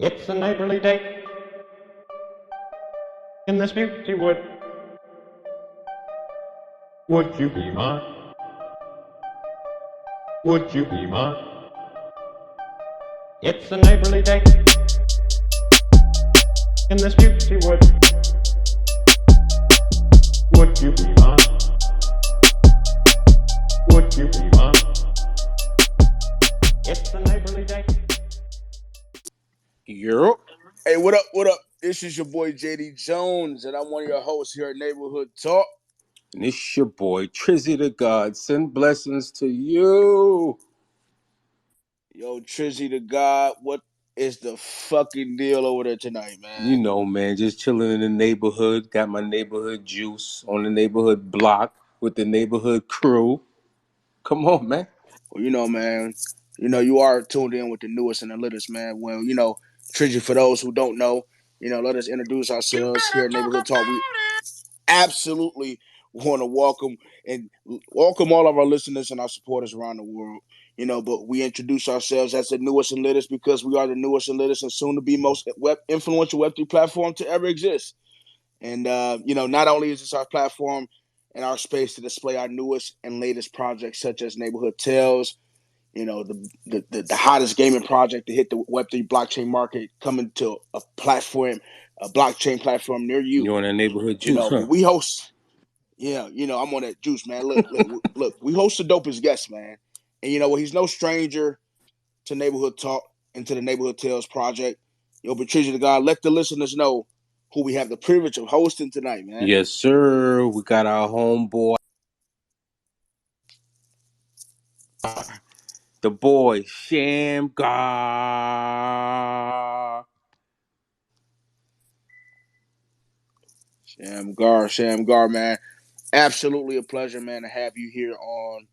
It's a neighborly day in this beauty wood. Would you be mine? Would you be mine? It's a neighborly day in this beauty wood. Would you be mine? Would you be mine? It's a neighborly day. Europe. Hey, what up? What up? This is your boy JD Jones, and I'm one of your hosts here at Neighborhood Talk. And it's your boy, Trizzy the God. Send blessings to you. Yo, Trizzy the God, what is the fucking deal over there tonight, man? You know, man, just chilling in the neighborhood. Got my neighborhood juice on the neighborhood block with the neighborhood crew. Come on, man. Well, man, you are tuned in with the newest and the latest, man. Well, Trizzy, for those who don't know, let us introduce ourselves here at Neighborhood Talk. We absolutely want to welcome all of our listeners and our supporters around the world. But we introduce ourselves as the newest and latest because we are the newest and latest and soon to be most influential Web3 platform to ever exist. And not only is this our platform and our space to display our newest and latest projects such as Neighborhood Tales, the hottest gaming project to hit the Web3 blockchain market coming to a blockchain platform near you. You on that neighborhood juice, huh? But we host. Yeah, I'm on that juice, man. Look. We host the dopest guests, man. And you know what? He's no stranger to Neighborhood Talk and to the Neighborhood Tales project. Patricia the God, let the listeners know who we have the privilege of hosting tonight, man. Yes, sir. We got our homeboy, the boy, Shamgar. Shamgar, man. Absolutely a pleasure, man, to have you here on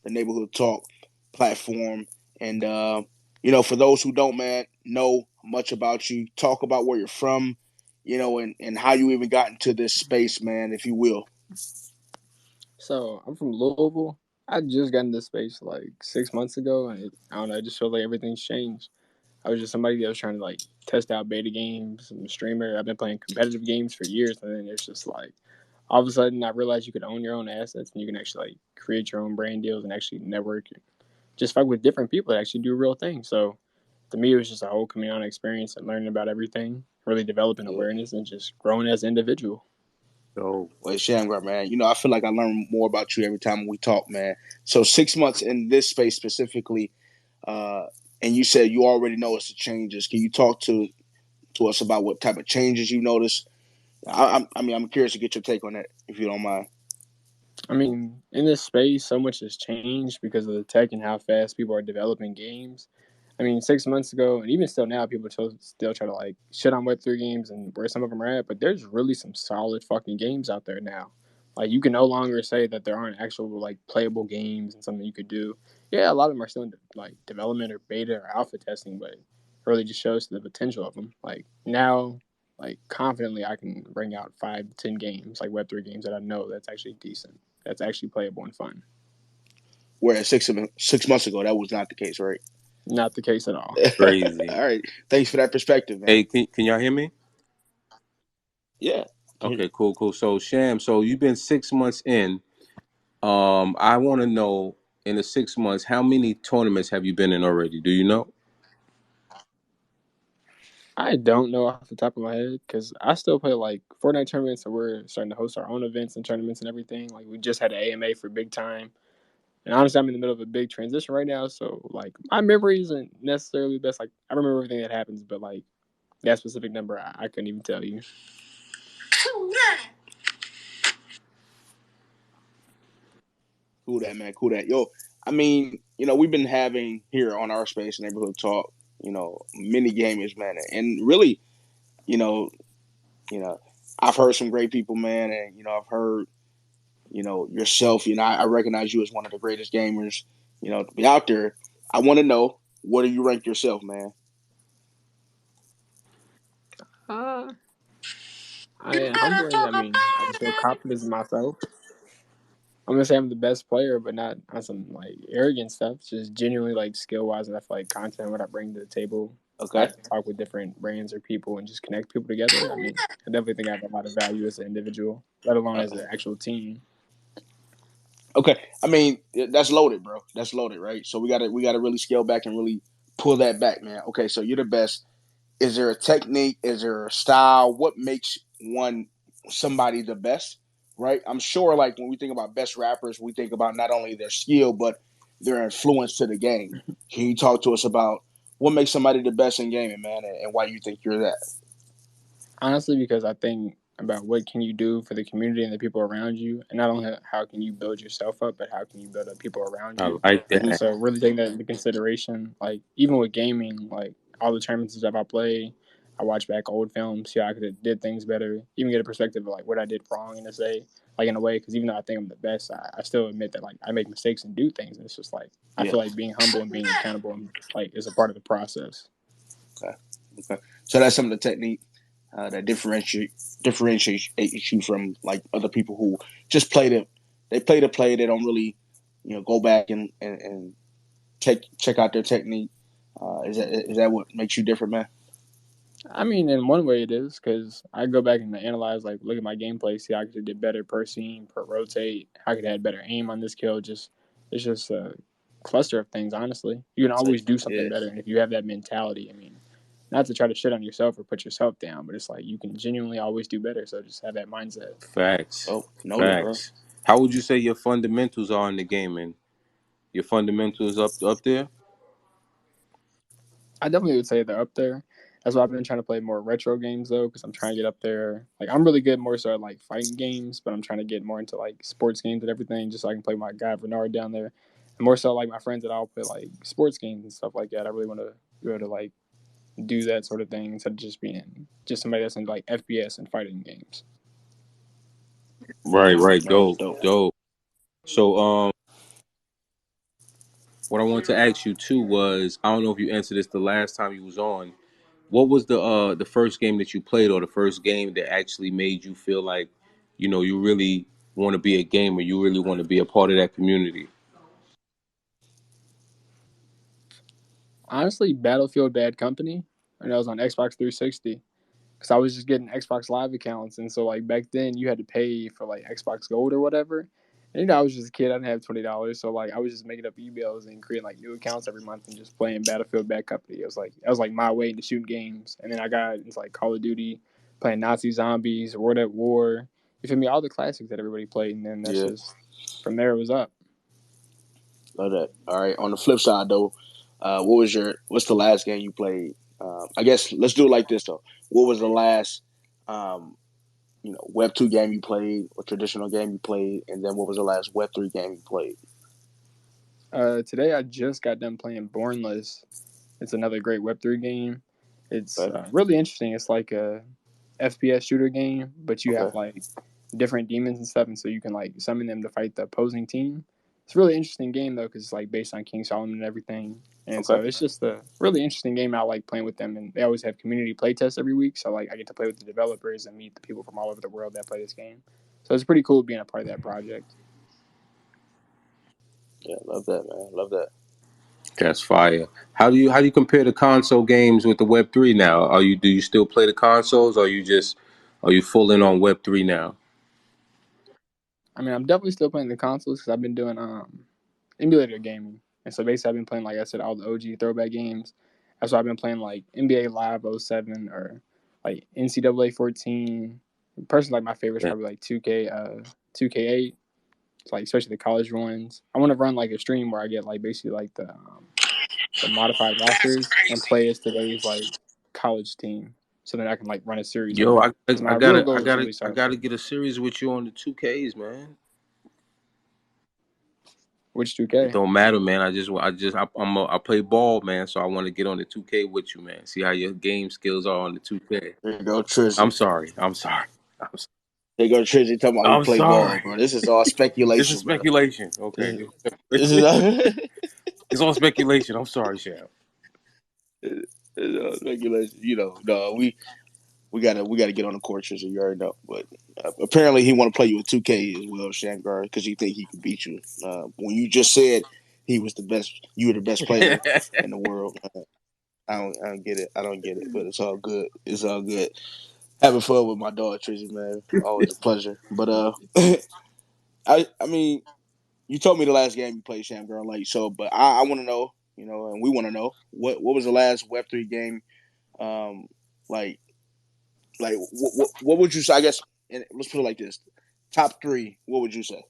the Neighborhood Talk platform. And for those who don't, man, know much about you, talk about where you're from, and how you even got into this space, man, if you will. So I'm from Louisville. I just got into space like 6 months ago, and I don't know. I just feel like everything's changed. I was just somebody that was trying to like test out beta games. I'm a streamer. I've been playing competitive games for years, and then it's just like all of a sudden I realized you could own your own assets and you can actually like create your own brand deals and actually network, and just fuck with different people that actually do real things. So to me, it was just a whole coming on experience and learning about everything, really developing awareness and just growing as an individual. So, Well, Shamgar, man, I feel like I learn more about you every time we talk, man. So 6 months in this space specifically, and you said you already noticed the changes. Can you talk to us about what type of changes you noticed? I'm curious to get your take on that, if you don't mind. I mean, in this space, so much has changed because of the tech and how fast people are developing games. I mean, 6 months ago, and even still now, people still try to like shit on Web3 games and where some of them are at, but there's really some solid fucking games out there now. Like, you can no longer say that there aren't actual like playable games and something you could do. Yeah, a lot of them are still in like development or beta or alpha testing, but it really just shows the potential of them. Like, now, like, confidently, I can bring out 5 to 10 games, like Web3 games that I know that's actually decent, that's actually playable and fun. Whereas 6 months ago, that was not the case, right? Not the case at all. crazy. All right. Thanks for that perspective, man. Hey, can y'all hear me? Yeah. Okay, cool. So, Sham, so you've been 6 months in. I want to know in the 6 months, how many tournaments have you been in already? Do you know? I don't know off the top of my head because I still play like Fortnite tournaments, and we're starting to host our own events and tournaments and everything. Like, we just had an AMA for big time, and honestly, I'm in the middle of a big transition right now. So like, my memory isn't necessarily the best. Like, I remember everything that happens, but like that specific number, I couldn't even tell you. Cool that, man. Cool that. Yo, I mean, we've been having here on our space Neighborhood Talk, many gamers, man, and really, you know, you know, I've heard some great people, man, and I've heard, yourself. I recognize you as one of the greatest gamers, to be out there. I want to know, what do you rank yourself, man? Uh, humbly, I mean, I just feel confident in myself. I'm gonna say I'm the best player, but not on some like arrogant stuff. Just genuinely like skill wise, and I feel like content what I bring to the table Okay. talk with different brands or people and just connect people together. I mean, I definitely think I have a lot of value as an individual, let alone as an actual team. Okay. I mean, that's loaded, bro. That's loaded, right? So we gotta really scale back and really pull that back, man. Okay, so you're the best. Is there a technique? Is there a style? What makes somebody the best? Right? I'm sure, like when we think about best rappers, we think about not only their skill but their influence to the game. Can you talk to us about what makes somebody the best in gaming, man, and why you think you're that? Honestly, because I think about what can you do for the community and the people around you, and not only how can you build yourself up, but how can you build up people around I you. like And that. so, really taking that into consideration, like even with gaming, like all the tournaments and stuff I play, I watch back old films, see how I could have did things better, even get a perspective of like what I did wrong in a say, like in a way, because even though I think I'm the best, I still admit that like I make mistakes and do things, and it's just like I Yeah. feel like being humble and being accountable, like is a part of the process. Okay. Okay. So that's some of the technique that differentiates you from like other people who just play them. They play to play. They don't really, go back and check out their technique. Is that what makes you different, man? I mean, in one way it is because I go back and analyze, like, look at my gameplay, see how I could have did better per scene, per rotate, how I could have had better aim on this kill. Just it's just a cluster of things. Honestly, you can always do something Yeah. better, and if you have that mentality, I mean, not to try to shit on yourself or put yourself down, but it's like you can genuinely always do better. So just have that mindset. Facts. Oh, noted, bro. Facts. How would you say your fundamentals are in the game, and your fundamentals up there? I definitely would say they're up there. That's why I've been trying to play more retro games though, because I'm trying to get up there. Like I'm really good more so at like fighting games, but I'm trying to get more into like sports games and everything, just so I can play my guy Bernard down there. And more so like my friends that I'll play like sports games and stuff like that. I really want to go to like do that sort of thing instead of just being just somebody that's in like FPS and fighting games. Right, right, No, that's dope, dope. dope. So, what I wanted to ask you too was, I don't know if you answered this the last time you was on. What was the first game that you played, or the first game that actually made you feel like, you really want to be a gamer, you really want to be a part of that community? Honestly, Battlefield Bad Company, and that was on Xbox 360. Because I was just getting Xbox Live accounts, and so like back then you had to pay for like Xbox Gold or whatever. And I was just a kid; I didn't have $20, so like I was just making up emails and creating like new accounts every month and just playing Battlefield Bad Company. It was like that was like my way into shooting games. And then I got into like Call of Duty, playing Nazi zombies, World at War. You feel me? All the classics that everybody played, and then that's Yeah, just from there it was up. love that. All right. On the flip side, though, what's the last game you played? I guess let's do it like this though. What was the last, um, Web 2 game you played, or traditional game you played, and then what was the last Web 3 game you played? Today I just got done playing Bornless. It's another great Web3 game. It's Okay. really interesting. It's like a FPS shooter game, but you Okay. have like different demons and stuff, and so you can like summon them to fight the opposing team. It's a really interesting game though, because it's like based on King Solomon and everything, and Okay. so it's just a really interesting game. I like playing with them, and they always have community playtests every week, so like I get to play with the developers and meet the people from all over the world that play this game. So it's pretty cool being a part of that project. Yeah, love that, man. Love that. That's fire. How do you compare the console games with the Web 3 now? Do you still play the consoles, or are you full in on Web 3 now? I mean, I'm definitely still playing the consoles because I've been doing emulator gaming. And so basically, I've been playing, like I said, all the OG throwback games. That's why I've been playing like NBA Live '07 or like NCAA 14. Personally, like my favorite is Yeah. probably like 2K8. It's like especially the college ones. I want to run like a stream where I get like basically like the modified rosters and play as today's like college team, so then I can like run a series on Yo, it. I, Because I my real gotta I goal is to gotta really I start gotta like get a series with you on the 2Ks, man. which It 2K. don't matter, man. I play ball, man. So I want to get on the 2K with you, man. See how your game skills are on the 2K. There you go, Trizzy. I'm sorry. I'm sorry. I'm, s- There you go, Trizzy talking about he I'm play ball, sorry. bro. This is all This is speculation, bro. speculation. This Okay. is, this is all, It's all speculation. I'm sorry, Sham. this is all speculation. No, we gotta get on the court, Trizzy. You already know, but apparently he want to play you in 2K as well, Shamgar, because he think he can beat you. When you just said he was the best, you were the best player in the world. don't get it. I don't get it, but it's all good. It's all good. Having fun with my dog Trizzy, man. Always a pleasure. But I mean, you told me the last game you played, Shamgar, like so. But I want to know, and we want to know what was the last Web3 game, um, like what would you say? I guess, and let's put it like this: top three. What would you say?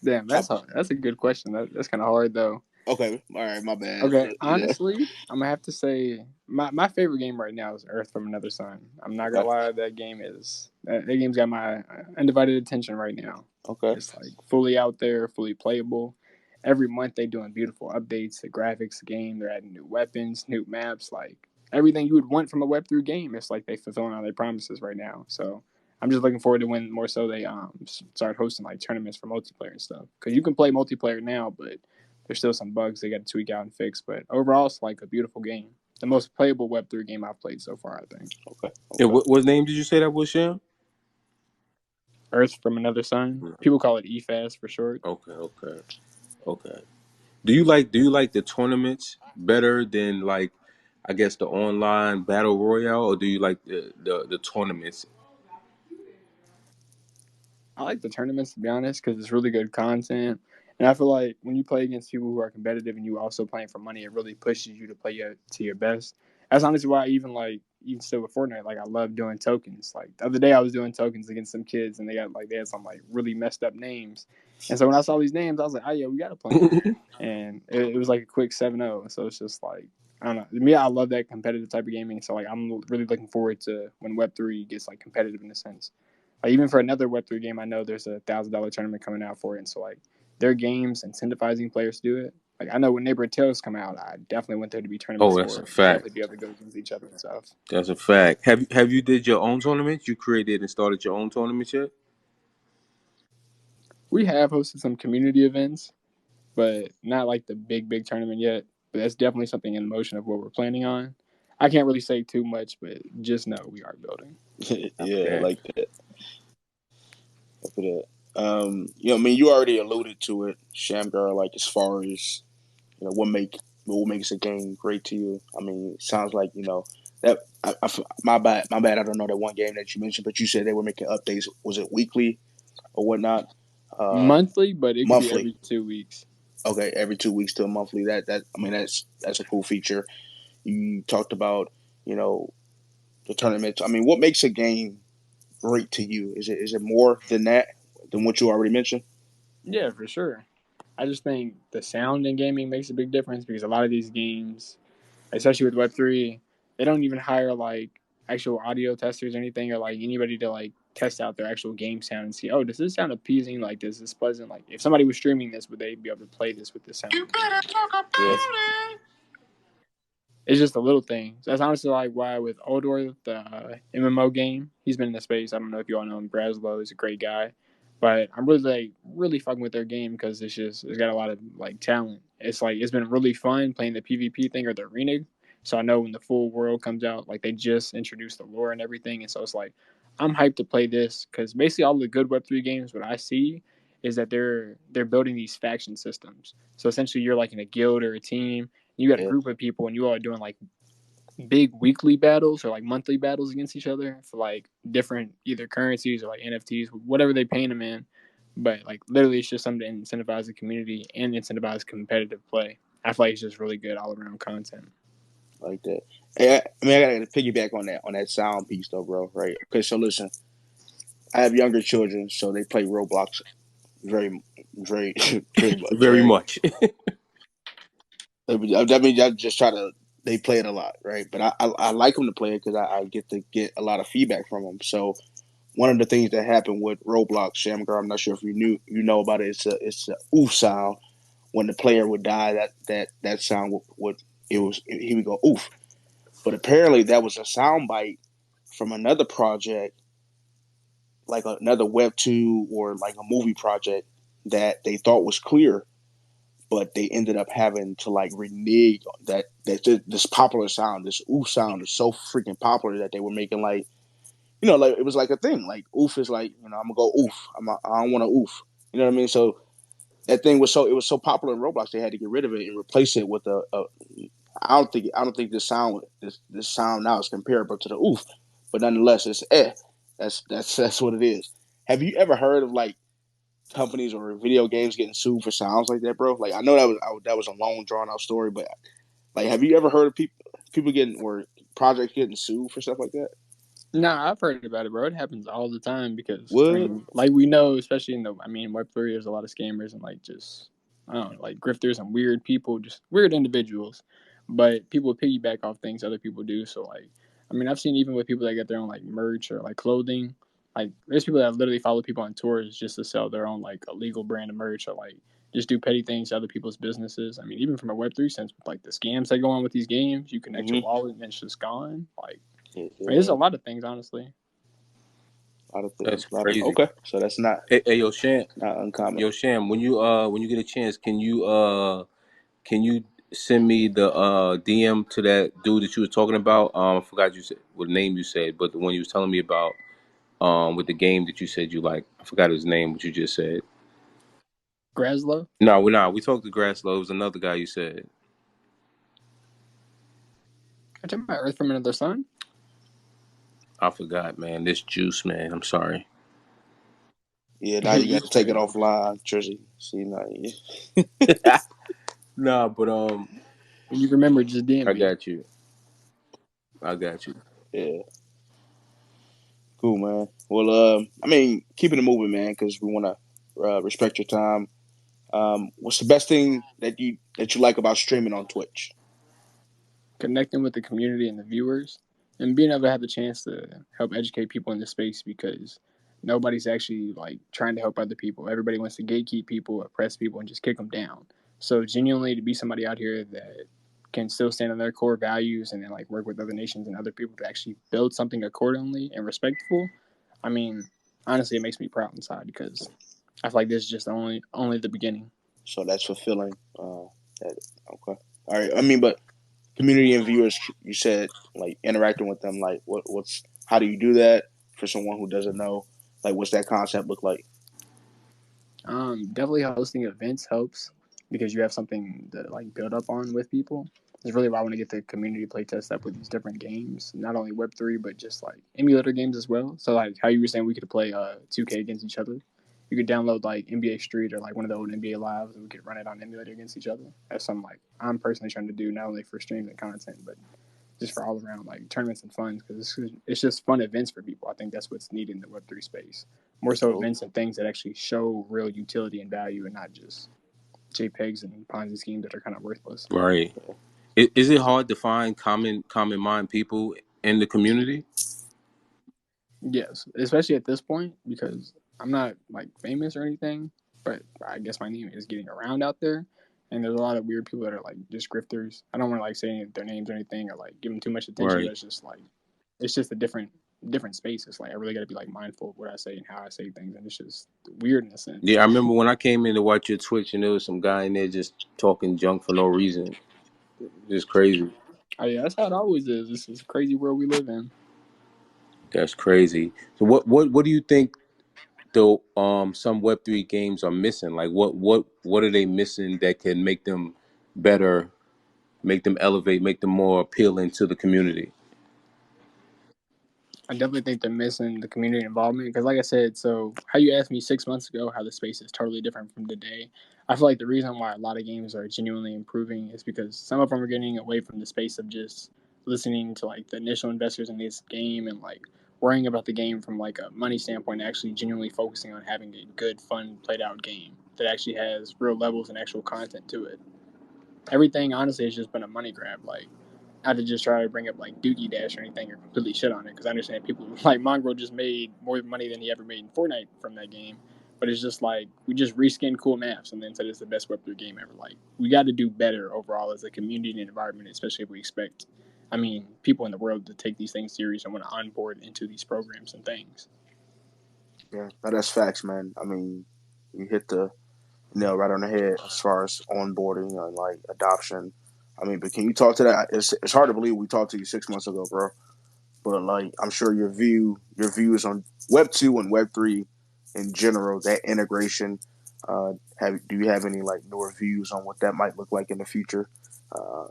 Damn, that's Top. hard. That's a good question. That's kind of hard though. Okay, all right, my bad. Okay, Yeah. honestly, I'm gonna have to say my favorite game right now is Earth from Another Sun. I'm not gonna Okay. lie, that game's got my undivided attention right now. Okay. It's like fully out there, fully playable. Every month they doing beautiful updates, the graphics, the game. They're adding new weapons, new maps, like everything you would want from a Web3 game. It's like they fulfilling all their promises right now. So I'm just looking forward to when more so they start hosting like tournaments for multiplayer and stuff. Because you can play multiplayer now, but there's still some bugs they got to tweak out and fix. But overall, it's like a beautiful game. The most playable Web3 game I've played so far, I think. Okay. And Okay. what name did you say that was, Sham? Earth from Another Sun. People call it EFAS for short. Okay, okay, okay. Do you like the tournaments better than like I guess the online battle royale, or do you like the tournaments? I like the tournaments to be honest because it's really good content, and I feel like when you play against people who are competitive and you also playing for money, it really pushes you to play to your best. That's honestly why even still with Fortnite, like I love doing tokens. Like the other day, I was doing tokens against some kids, and they had some like really messed up names, and so when I saw these names, I was like, oh yeah, we got to play them, and it was like a quick 7-0. So it's just like I don't know. To me, I love that competitive type of gaming. So like I'm really looking forward to when Web3 gets like competitive in a sense. Like even for another Web3 game, I know there's $1,000 tournament coming out for it. And so like their games incentivizing players to do it. Like I know when Neighborhood Tales come out, I definitely want there to be tournaments Oh, that's for a it and fact. definitely be able to go against each other and stuff. That's a fact. Have you did your own tournaments? You created and started your own tournaments yet? We have hosted some community events, but not like the big tournament yet. But that's definitely something in motion of what we're planning on. I can't really say too much, but just know we are building. Yeah, I Okay. like that. Look at that. I mean, you already alluded to it, Shamgar. Like as far as what makes a game great to you. I mean, it sounds like that. My bad. My bad. I don't know that one game that you mentioned, but you said they were making updates. Was it weekly or whatnot? Monthly, but it could be Monthly. every 2 weeks. Okay, every 2 weeks to a monthly. That I mean, that's a cool feature. You talked about you know the tournaments. I mean, what makes a game great to you? Is it more than that than what you already mentioned? Yeah, for sure. I just think the sound in gaming makes a big difference because a lot of these games, especially with Web3, they don't even hire like actual audio testers or anything or like anybody to like test out their actual game sound and see, oh, does this sound appeasing? Like, does this pleasant? Like, if somebody was streaming this, would they be able to play this with the sound? Yeah, It's just a little thing. So that's honestly like why with Odor, the MMO game, he's been in the space. I don't know if you all know him. Braslow is a great guy, but I'm really fucking with their game because it's got a lot of like talent. It's like it's been really fun playing the PvP thing or the arena. So I know when the full world comes out, like they just introduced the lore and everything, and so it's like I'm hyped to play this because basically all the good Web3 games, what I see is that they're building these faction systems. So essentially, you're like in a guild or a team, you got a yeah, group of people and you all are doing like big weekly battles or like monthly battles against each other for like different either currencies or like NFTs, whatever they paint them in. But like literally, it's just something to incentivize the community and incentivize competitive play. I feel like it's just really good all around content. like that. Hey, I mean, I gotta piggyback on that sound piece though, bro. Right? Okay, so listen, I have younger children, so they play Roblox very, very, very much. Very Right? much. I mean, I just try to. They play it a lot, right? But I like them to play it because I get to get a lot of feedback from them. So one of the things that happened with Roblox, Shamgar, I'm not sure if you know about it. It's a oof sound when the player would die. That sound would he would go oof. But apparently that was a sound bite from another project, like another Web two or like a movie project that they thought was clear, but they ended up having to like renege that this popular sound, this oof sound is so freaking popular that they were making like like it was like a thing. Like oof is like I'm gonna go oof. I don't want to oof. You know what I mean? So that thing was so it was so popular in Roblox they had to get rid of it and replace it with a I don't think this sound now is comparable to the oof, but nonetheless, it's eh. That's what it is. Have you ever heard of like companies or video games getting sued for sounds like that, bro? Like I know that was a long drawn out story, but like, have you ever heard of people getting or projects getting sued for stuff like that? Nah, I've heard about it, bro. It happens all the time because I What? mean, like we know, especially in the Web3, there's a lot of scammers and like just I don't know, like grifters and weird people, just weird individuals. But people piggyback off things other people do. So like, I mean, I've seen even with people that get their own like merch or like clothing. Like, there's people that literally follow people on tours just to sell their own like illegal brand of merch or like just do petty things to other people's businesses. I mean, even from a Web3 sense, with like the scams that go on with these games, you connect your Mm-hmm. wallet and it's just gone. Like, I mean, there's Yeah, a lot of things, honestly. a lot of things. That's A lot of crazy. okay, so that's Hey, yo, Sham, not uncommon. when you get a chance, can you send me the DM to that dude that you were talking about? I forgot you said what name you said, but the one you was telling me about with the game that you said you like. I forgot his name. What you just said. Graslow? No, we're not. We talked to Grasslow. It was another guy you said. I took my Earth from Another Sun. I forgot, man. This juice, man. I'm sorry. Yeah, now you You got to take it straight. offline, Trizzy. See now, Nah, but When you remember, just DM I me. got you. I got you. yeah, cool, man. Well, I mean, keeping it moving, man, because we want to respect your time. What's the best thing that you like about streaming on Twitch? Connecting with the community and the viewers, and being able to have the chance to help educate people in the space because nobody's actually like trying to help other people. Everybody wants to gatekeep people, oppress people, and just kick them down. So genuinely, to be somebody out here that can still stand on their core values and then like work with other nations and other people to actually build something accordingly and respectful. I mean, honestly, it makes me proud inside because I feel like this is just only the beginning. So that's fulfilling. That, okay, all right. I mean, but community and viewers, you said like interacting with them. Like, what's how do you do that for someone who doesn't know? Like, what's that concept look like? Definitely hosting events helps because you have something to like build up on with people. It's really why I want to get the community play test up with these different games, not only Web3 but just like emulator games as well. So like how you were saying, we could play 2K against each other. You could download like NBA Street or like one of the old NBA lives, and we could run it on emulator against each other. That's something like I'm personally trying to do, not only for streams and content, but just for all around like tournaments and fun because it's just fun events for people. I think that's what's needed in the Web3 space. More so Cool. events and things that actually show real utility and value and not just JPEGs and Ponzi schemes that are kind of worthless. Right. Is it hard to find common mind people in the community? Yes, especially at this point because I'm not like famous or anything, but I guess my name is getting around out there. And there's a lot of weird people that are like just grifters. I don't want to like say their names or anything or like give them too much attention, but Right. it's just a different space. It's like I really got to be like mindful of what I say and how I say things, and it's just weird in a sense. Yeah, I remember when I came in to watch your Twitch and there was some guy in there just talking junk for no reason. Just crazy. Oh yeah, that's how it always is. This is a crazy world we live in. That's crazy. So what do you think though some Web3 games are missing? Like what are they missing that can make them better, make them elevate, make them more appealing to the community? I definitely think they're missing the community involvement because, like I said, so how you asked me 6 months ago how the space is totally different from today. I feel like the reason why a lot of games are genuinely improving is because some of them are getting away from the space of just listening to like the initial investors in this game and like worrying about the game from like a money standpoint, actually genuinely focusing on having a good, fun, played out game that actually has real levels and actual content to it. Everything honestly has just been a money grab. Like, not to just try to bring up like Doogie Dash or anything or completely shit on it because I understand people like Mongrel just made more money than he ever made in Fortnite from that game. But it's just like we just reskinned cool maps and then said it's the best Web3 game ever. Like, we got to do better overall as a community and environment, especially if we expect, people in the world to take these things serious and want to onboard into these programs and things. Yeah, but that's facts, man. I mean, you hit the nail right on the head as far as onboarding and like adoption. I mean, but can you talk to that? It's hard to believe we talked to you 6 months ago, bro. But like, I'm sure your views on Web 2 and Web 3 in general, that integration. Do you have any like newer views on what that might look like in the future? Uh,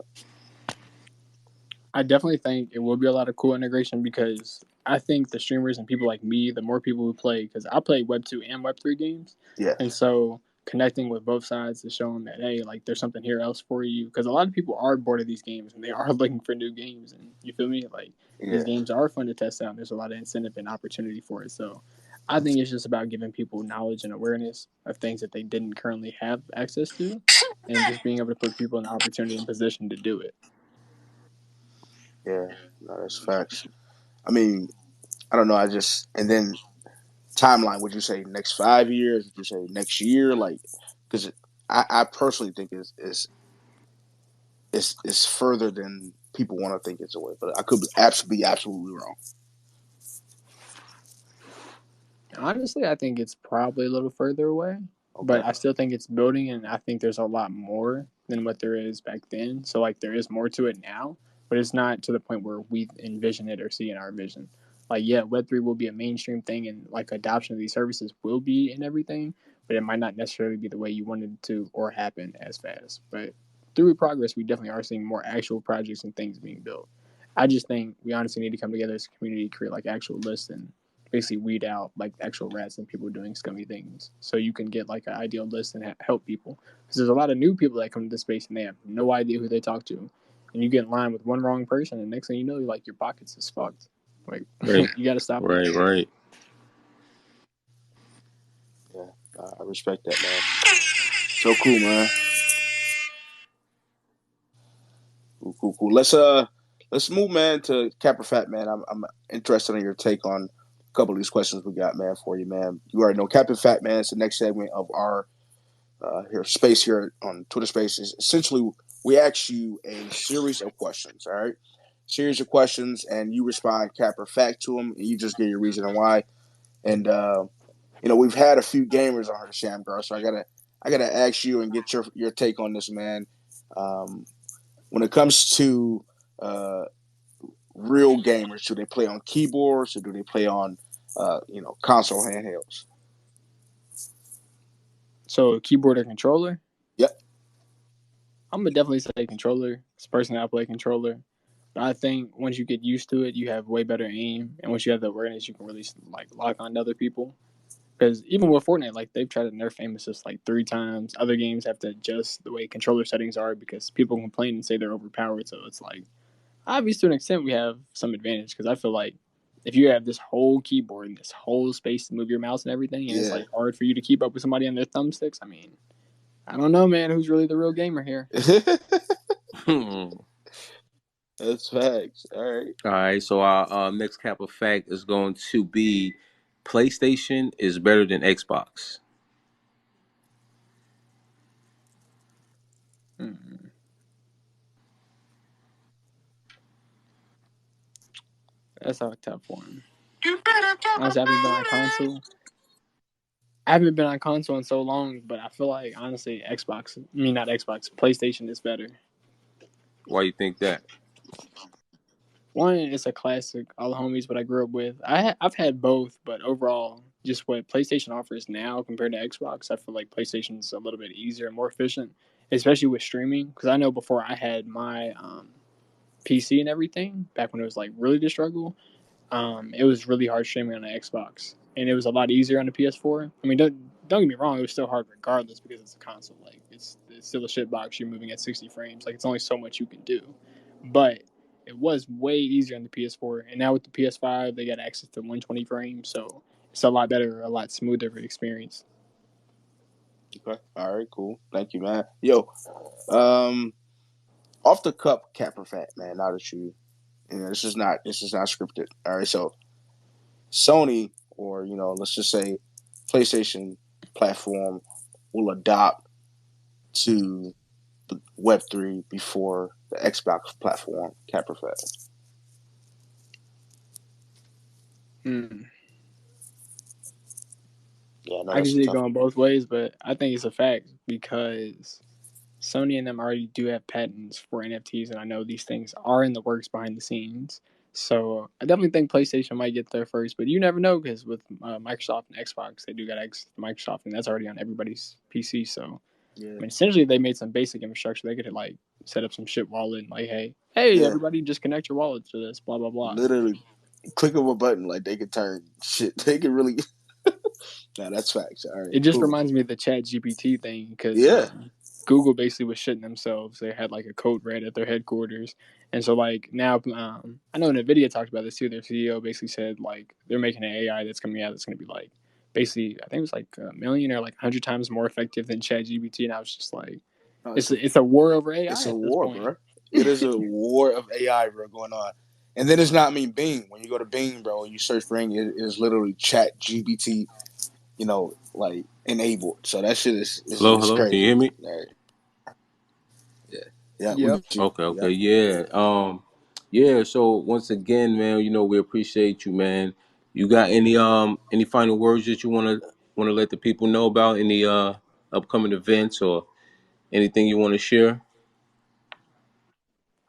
I definitely think it will be a lot of cool integration because I think the streamers and people like me, the more people who play, because I play Web 2 and Web 3 games. Yeah, And so connecting with both sides to show them that, hey, like there's something here else for you. Because a lot of people are bored of these games and they are looking for new games. And you feel me? Like these yeah, games are fun to test out. And there's a lot of incentive and opportunity for it. So I think it's just about giving people knowledge and awareness of things that they didn't currently have access to and just being able to put people in the opportunity and position to do it. yeah. No, that's facts. I mean, I don't know. And then timeline. Would you say next 5 years? Would you say next year? Like, because I personally think is further than people want to think it's away. But I could be absolutely wrong. Honestly, I think it's probably a little further away, Okay. but I still think it's building, and I think there's a lot more than what there is back then. So, like, there is more to it now, but it's not to the point where we envision it or see in our vision. Like, yeah, Web3 will be a mainstream thing, and like adoption of these services will be in everything, but it might not necessarily be the way you wanted it to or happen as fast. But through progress, we definitely are seeing more actual projects and things being built. I just think we honestly need to come together as a community, create like actual lists and basically weed out like actual rats and people doing scummy things, so you can get like an ideal list and help people. Because there's a lot of new people that come to this space and they have no idea who they talk to, and you get in line with one wrong person, and next thing you know, like your pockets is fucked. Like Right, you got to stop it. right, right. Yeah, I respect that, man. So cool, man. Cool, cool, cool. Let's move, man, to Capper Fat, man. I'm interested in your take on a couple of these questions we got, man, for you, man. You already know Captain Fat, man. It's the next segment of our here space here on Twitter Spaces. Essentially, we ask you a series of questions. All right, series of questions, and you respond cap or fact to them, and you just give your reason and why. And we've had a few gamers on here, Shamgar, so I gotta ask you and get your take on this, man. Um, when it comes to real gamers, do they play on keyboards or do they play on console handhelds? So keyboard or controller? Yep. I'm gonna definitely say controller. It's personally I play controller. But I think once you get used to it, you have way better aim, and once you have the awareness, you can really like lock on to other people. Because even with Fortnite, like they've tried to nerf aim assist like 3 times. Other games have to adjust the way controller settings are because people complain and say they're overpowered. So it's like, obviously, to an extent, we have some advantage because I feel like if you have this whole keyboard and this whole space to move your mouse and everything, and it's Yeah. like hard for you to keep up with somebody on their thumbsticks, I mean, I don't know, man, who's really the real gamer here? All That's facts. All right. right, so our next cap of fact is going to be PlayStation is better than Xbox. Hmm. That's a tough one. Honestly, I haven't been on console. I haven't been on console in so long, but I feel like honestly, Xbox. I mean, not Xbox. PlayStation is better. Why you think that? One, it's a classic, all the homies what I grew up with. I've had both, but overall, just what PlayStation offers now compared to Xbox, I feel like PlayStation's a little bit easier and more efficient, especially with streaming. Because I know before I had my PC and everything, back when it was like really the struggle, it was really hard streaming on the Xbox, and it was a lot easier on the PS4. I mean, don't get me wrong, it was still hard regardless because it's a console. Like it's still a shit box. You're moving at 60 frames. Like it's only so much you can do, but it was way easier on the PS4. And now with the PS5, they got access to 120 frames, so it's a lot better, a lot smoother experience. Okay. All right. Cool. Thank you, man. Yo, um, off the cup, Capper Fat, man. Now that this is not scripted. All right. So Sony, or let's just say PlayStation platform, will adopt to the Web3 before the Xbox platform, Capper Fat. Hmm. Yeah, I know I can that's a see it tough going one. both ways, but I think it's a fact because Sony and them already do have patents for NFTs, and I know these things are in the works behind the scenes. So I definitely think PlayStation might get there first, but you never know because with Microsoft and Xbox, they do got access to Microsoft, and that's already on everybody's PC. So Yeah, I mean, essentially, they made some basic infrastructure. They could like set up some shit wallet and like, hey, yeah. everybody, just connect your wallet to this, blah blah blah. Literally, click of a button, like they could turn shit. They could really. Nah, that's facts. All right, It just cool. reminds me of the Chat GPT thing because Yeah. Google basically was shitting themselves. They had like a code red at their headquarters, and so like now, I know Nvidia talked about this too. Their CEO basically said like they're making an AI that's coming out that's going to be like basically I think it was like a million or like 100 times more effective than Chat GPT, and I was just like, No, it's a war over it's AI a at this war, point. bro. It is a war of AI, bro, going on. And then it's not Bing. When you go to Bing, bro, and you search for Bing, it is literally Chat GPT, like enabled. So that shit Hello, is hello. Can you crazy. hear me? All right. Yeah, yeah, we Yep. get you. Okay, Yeah, okay, yeah. Yeah. So once again, man, we appreciate you, man. You got any final words that you wanna let the people know about any upcoming events or anything you want to share?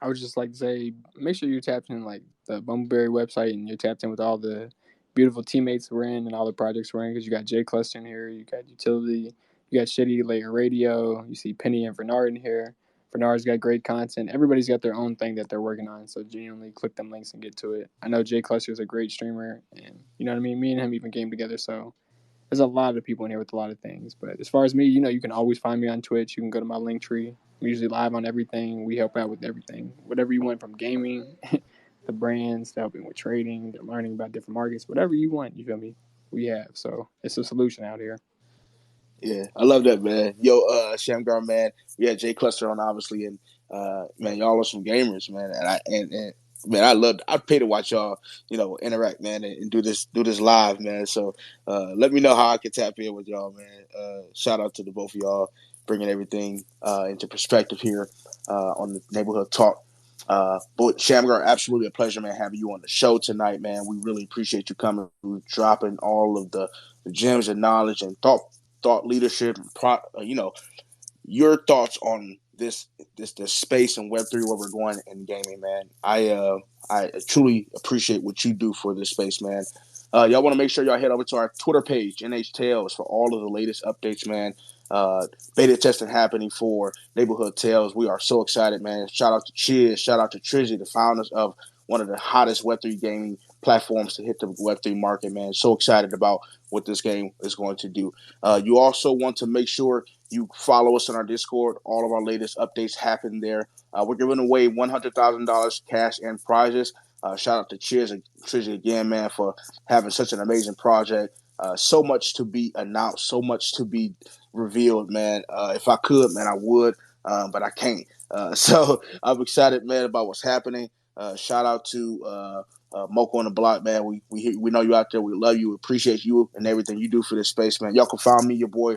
I would just like to say, make sure you're tapped in like the Bumbleberry website and you're tapped in with all the beautiful teammates we're in and all the projects we're in. Because you got Jay Cluster in here, you got Utility, you got Shitty Layer Radio, you see Penny and Bernard in here. Bernard's got great content. Everybody's got their own thing that they're working on. So genuinely click them links and get to it. I know Jay Cluster is a great streamer, and you know what I mean. Me and him even game together, so there's a lot of people in here with a lot of things. But as far as me, you can always find me on Twitch. You can go to my link tree. I'm usually live on everything. We help out with everything. Whatever you want from gaming, the brands, to helping with trading, to learning about different markets, whatever you want, you feel me? We have. So it's a solution out here. yeah. I love that, man. Yo, Shamgar, man. We had Jay Cluster on, obviously, and man, y'all are some gamers, man. And man, I'd pay to watch y'all, interact, man, and do this live, man. So let me know how I can tap in with y'all, man. Shout out to the both of y'all bringing everything into perspective here on the Neighborhood Talk. But Shamgar, absolutely a pleasure, man, having you on the show tonight, man. We really appreciate you coming, dropping all of the gems and knowledge and thought leadership, your thoughts on this space and Web3 where we're going in gaming, man. I truly appreciate what you do for this space, man. Y'all want to make sure y'all head over to our Twitter page, NH Tales, for all of the latest updates, man. Beta testing happening for Neighborhood Tales. We are so excited, man. Shout out to Chiz, shout out to Trizzy, the founders of one of the hottest Web3 gaming platforms to hit the Web3 market, man. So excited about what this game is going to do. You also want to make sure you follow us on our Discord. All of our latest updates happen there. We're giving away $100,000 cash and prizes. Shout out to Cheers and Trizzy again, man, for having such an amazing project. So much to be announced, so much to be revealed, man. If I could, man, I would, but I can't. So I'm excited, man, about what's happening. Shout out to Mocca on the block, man. We know you out there. We love you. We appreciate you and everything you do for this space, man. Y'all can find me, your boy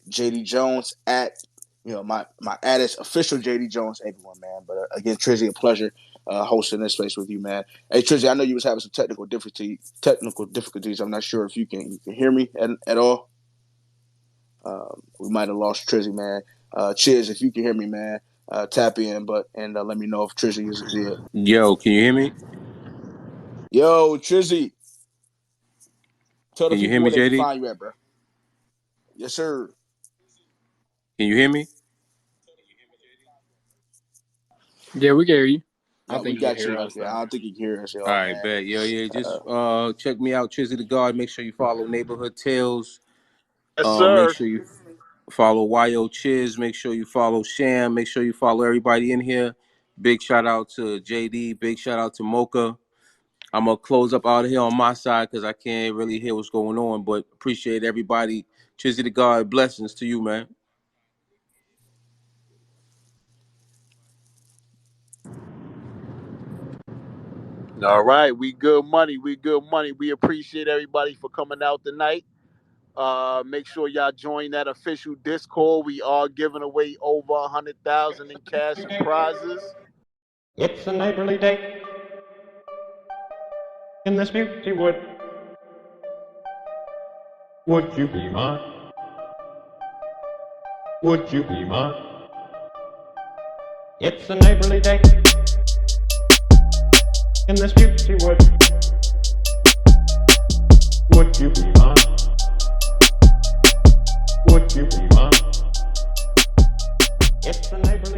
JD Jones at my ad is official JD Jones everyone, man. But again, Trizzy, a pleasure hosting this space with you, man. Hey Trizzy, I know you was having some technical difficulties. I'm not sure if you can hear me at all. We might have lost Trizzy, man. Cheers if you can hear me, man. Tap in, and let me know if Trizzy is there. Yo, can you hear me? Yo, Trizzy, tell the Can you people hear me, where they can JD? find you at, bro. Yes, sir. Can you hear me? Yeah, we can hear you. I No, don't we think you can got hear you. us Okay, I though. don't think you can hear us at All all, right, man. bet. Yeah. Just check me out, Trizzy the God. Make sure you follow Neighborhood Tales. Yes, Make sir. sure you follow YO Chiz. Make sure you follow Sham. Make sure you follow everybody in here. Big shout out to JD. Big shout out to Mocha. I'm gonna close up out of here on my side because I can't really hear what's going on. But appreciate everybody. Trizzy the God. Blessings to you, man. All right, we good money. We good money. We appreciate everybody for coming out tonight. Make sure y'all join that official Discord. We are giving away over 100,000 in cash and prizes. It's a neighborly day in this beauty wood. Would you be mine? Would you be mine? It's a neighborly day in this beauty wood. Would you be mine? Would you be mine? It's the neighborly